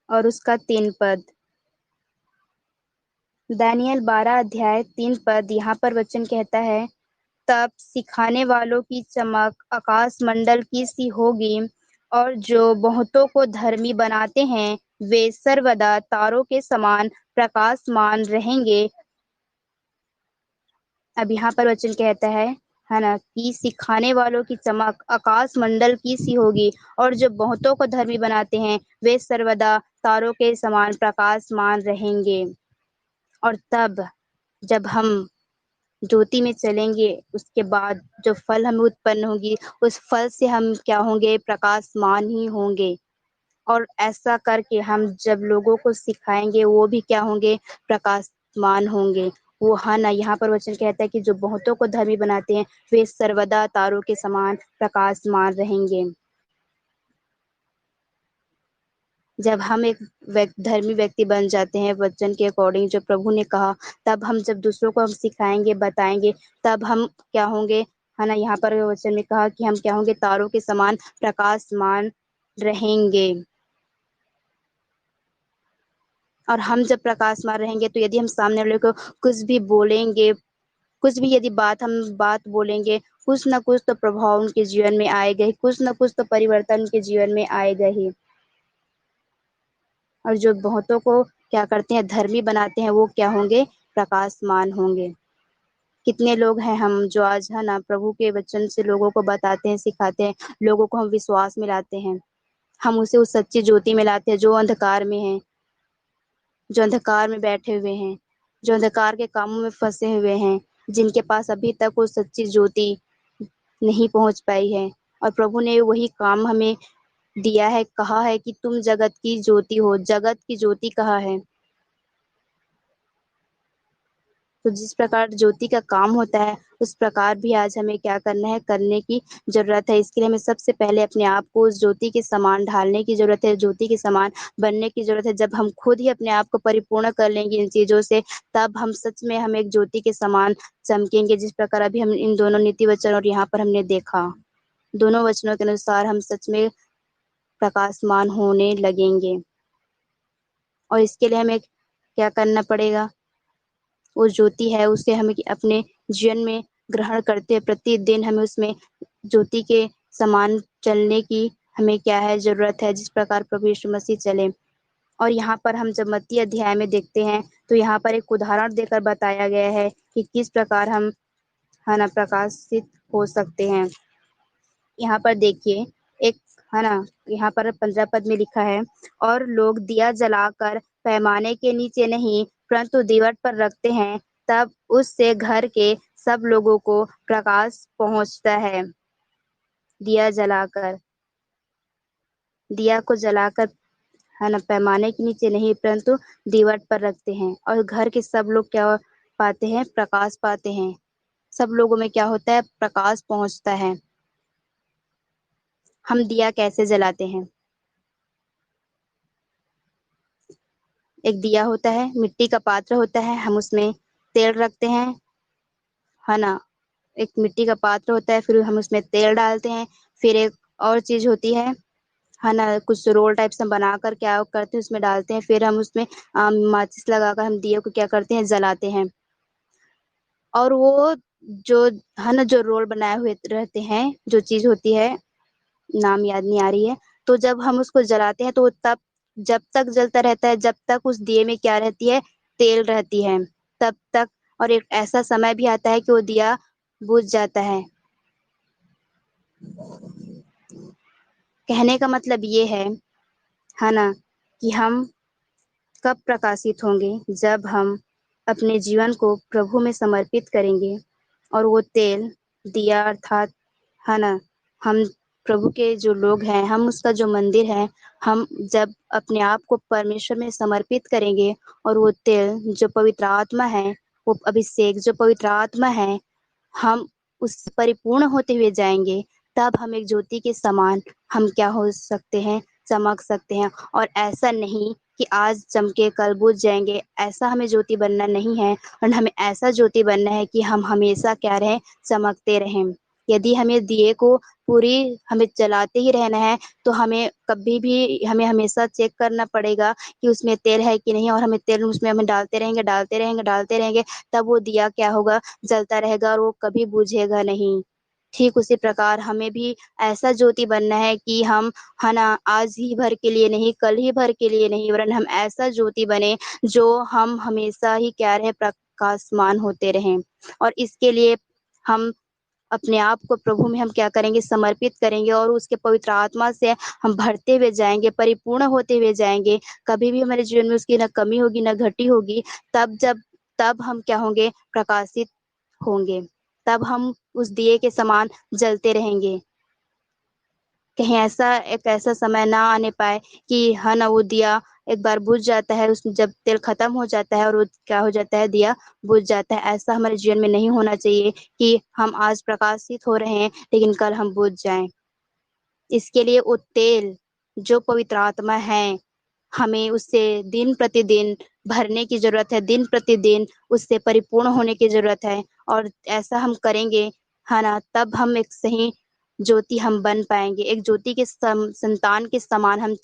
और उसका 3 पद। दानियल 12 अध्याय 3 पद, यहाँ पर वचन कहता है, तब सिखाने वालों की चमक आकाश मंडल की सी होगी, और जो बहुतों को धर्मी बनाते हैं वे सर्वदा तारों के समान प्रकाशमान रहेंगे। अब यहाँ पर वचन कहता है ना, कि सिखाने वालों की चमक आकाश मंडल की सी होगी, और जो बहुतों को धर्मी बनाते हैं वे सर्वदा तारों के समान प्रकाशमान रहेंगे। और तब जब हम ज्योति में चलेंगे, उसके बाद जो फल हमें उत्पन्न होगी, उस फल से हम क्या होंगे? प्रकाशमान ही होंगे। और ऐसा करके हम जब लोगों को सिखाएंगे, वो भी क्या होंगे? प्रकाशमान होंगे। वो हाँ ना, यहाँ पर वचन कहता है कि जो बहुतों को धर्मी बनाते हैं वे सर्वदा तारों के समान प्रकाशमान रहेंगे। जब हम एक धर्मी व्यक्ति बन जाते हैं वचन के अकॉर्डिंग जो प्रभु ने कहा, तब हम जब दूसरों को हम सिखाएंगे, बताएंगे, तब हम क्या होंगे, है ना। यहाँ पर वचन में कहा कि हम क्या होंगे, तारों के समान प्रकाशमान रहेंगे। और हम जब प्रकाशमान रहेंगे तो यदि हम सामने वाले को कुछ भी बोलेंगे, कुछ भी यदि बात बोलेंगे, कुछ ना कुछ तो प्रभाव उनके जीवन में आएगा ही, कुछ ना कुछ तो परिवर्तन उनके जीवन में आएगा ही। और जो बहुतों को क्या करते हैं, धर्मी बनाते हैं, वो क्या होंगे, प्रकाशमान होंगे। कितने लोग हैं हम जो आज है ना प्रभु के वचन से लोगों को बताते हैं, सिखाते हैं, लोगों को हम विश्वास में लाते हैं, हम उसे उस सच्ची ज्योति में लाते हैं जो अंधकार में है, जो अंधकार में बैठे हुए हैं, जो अंधकार के कामों में फंसे हुए हैं, जिनके पास अभी तक वो सच्ची ज्योति नहीं पहुंच पाई है। और प्रभु ने वही काम हमें दिया है, कहा है कि तुम जगत की ज्योति हो, जगत की ज्योति कहा है। तो जिस प्रकार ज्योति का काम होता है, उस प्रकार भी आज हमें क्या करना है, करने की जरूरत है। इसके लिए हमें सबसे पहले अपने आप को उस ज्योति के समान ढालने की जरूरत है, ज्योति के समान बनने की जरूरत है। जब हम खुद ही अपने आप को परिपूर्ण कर लेंगे इन चीजों से, तब हम सच में हम एक ज्योति के समान चमकेंगे। जिस प्रकार अभी हम इन दोनों नीति वचन और यहाँ पर हमने देखा, दोनों वचनों के अनुसार हम सच में प्रकाशमान होने लगेंगे। और इसके लिए हमें क्या करना पड़ेगा, वो ज्योति है उसे हमें अपने जीवन में ग्रहण करते हुए प्रतिदिन हमें उसमें ज्योति के समान चलने की हमें क्या है, जरूरत है, जिस प्रकार प्रभु यीशु मसीह चले। और यहाँ पर हम जब मत्ती अध्याय में देखते हैं तो यहाँ पर एक उदाहरण देकर बताया गया है कि किस प्रकार हम है ना प्रकाशित हो सकते हैं। यहाँ पर देखिए, एक है ना, यहाँ पर 15 पद में लिखा है, और लोग दिया जलाकर पैमाने के नीचे नहीं परंतु दीवट पर रखते हैं, तब उससे घर के सब लोगों को प्रकाश पहुंचता है। दिया जलाकर, दिया को जलाकर है ना पैमाने के नीचे नहीं परंतु दीवट पर रखते हैं, और घर के सब लोग क्या पाते हैं, प्रकाश पाते हैं। सब लोगों में क्या होता है, प्रकाश पहुंचता है। हम दिया कैसे जलाते हैं, एक दिया होता है, मिट्टी का पात्र होता है, हम उसमें तेल रखते हैं, है ना। एक मिट्टी का पात्र होता है, फिर हम उसमें तेल डालते हैं। फिर एक और चीज होती है ना, कुछ रोल टाइप से बनाकर क्या करते हैं, उसमें डालते हैं, फिर हम उसमें माचिस लगाकर हम दिए को क्या करते हैं, जलाते हैं। और वो जो है ना, जो रोल बनाए हुए रहते हैं, जो चीज होती है, नाम याद नहीं आ रही है, तो जब हम उसको जलाते हैं तो तब जब तक जलता रहता है, जब तक उस दिए में क्या रहती है, तेल रहती है, तब तक। और एक ऐसा समय भी आता है कि वो दिया बुझ जाता है। कहने का मतलब ये है ना, कि हम कब प्रकाशित होंगे, जब हम अपने जीवन को प्रभु में समर्पित करेंगे, और वो तेल, दिया अर्थात है ना, हम प्रभु के जो लोग हैं, हम उसका जो मंदिर है, हम जब अपने आप को परमेश्वर में समर्पित करेंगे, और वो तेल जो पवित्र आत्मा है, वो अभिषेक जो पवित्र आत्मा है, हम उस परिपूर्ण होते हुए जाएंगे, तब हम एक ज्योति के समान हम क्या हो सकते हैं, चमक सकते हैं। और ऐसा नहीं कि आज चमके कल बुझ जाएंगे, ऐसा हमें ज्योति बनना नहीं है। और हमें ऐसा ज्योति बनना है कि हम हमेशा क्या रहें, चमकते रहें। यदि हमें दिए को पूरी हमें जलाते ही रहना है, तो हमें कभी भी हमें हमेशा चेक करना पड़ेगा कि उसमें तेल है कि नहीं, और हमें तेल उसमें हमें डालते रहेंगे, डालते रहेंगे, डालते रहेंगे, तब वो दिया क्या होगा, जलता रहेगा, और वो कभी बुझेगा नहीं। ठीक उसी प्रकार हमें भी ऐसा ज्योति बनना है कि हम है ना, आज ही भर के लिए नहीं, कल ही भर के लिए नहीं, वरन हम ऐसा ज्योति बने जो हम हमेशा ही क्या रहे, प्रकाशमान होते रहें। और इसके लिए हम अपने आप को प्रभु में हम क्या करेंगे, समर्पित करेंगे, और उसके पवित्र आत्मा से हम भरते हुए जाएंगे, परिपूर्ण होते हुए जाएंगे। कभी भी हमारे जीवन में उसकी न कमी होगी न घटी होगी। तब हम क्या होंगे, प्रकाशित होंगे, तब हम उस दिए के समान जलते रहेंगे। कहीं ऐसा एक ऐसा समय ना आने पाए कि हाँ ना वो दिया एक बार बुझ जाता है, उसमें जब तेल खत्म हो जाता है और वो क्या हो जाता है, दिया बुझ जाता है। ऐसा हमारे जीवन में नहीं होना चाहिए कि हम आज प्रकाशित हो रहे हैं लेकिन कल हम बुझ जाएं। इसके लिए वो तेल जो पवित्र आत्मा है, हमें उससे दिन प्रतिदिन भरने की जरूरत है, दिन प्रतिदिन उससे परिपूर्ण होने की जरूरत है। और ऐसा हम करेंगे, है ना, तब हम एक सही ज्योति हम बन पाएंगे, एक ज्योति के संतान के समान हम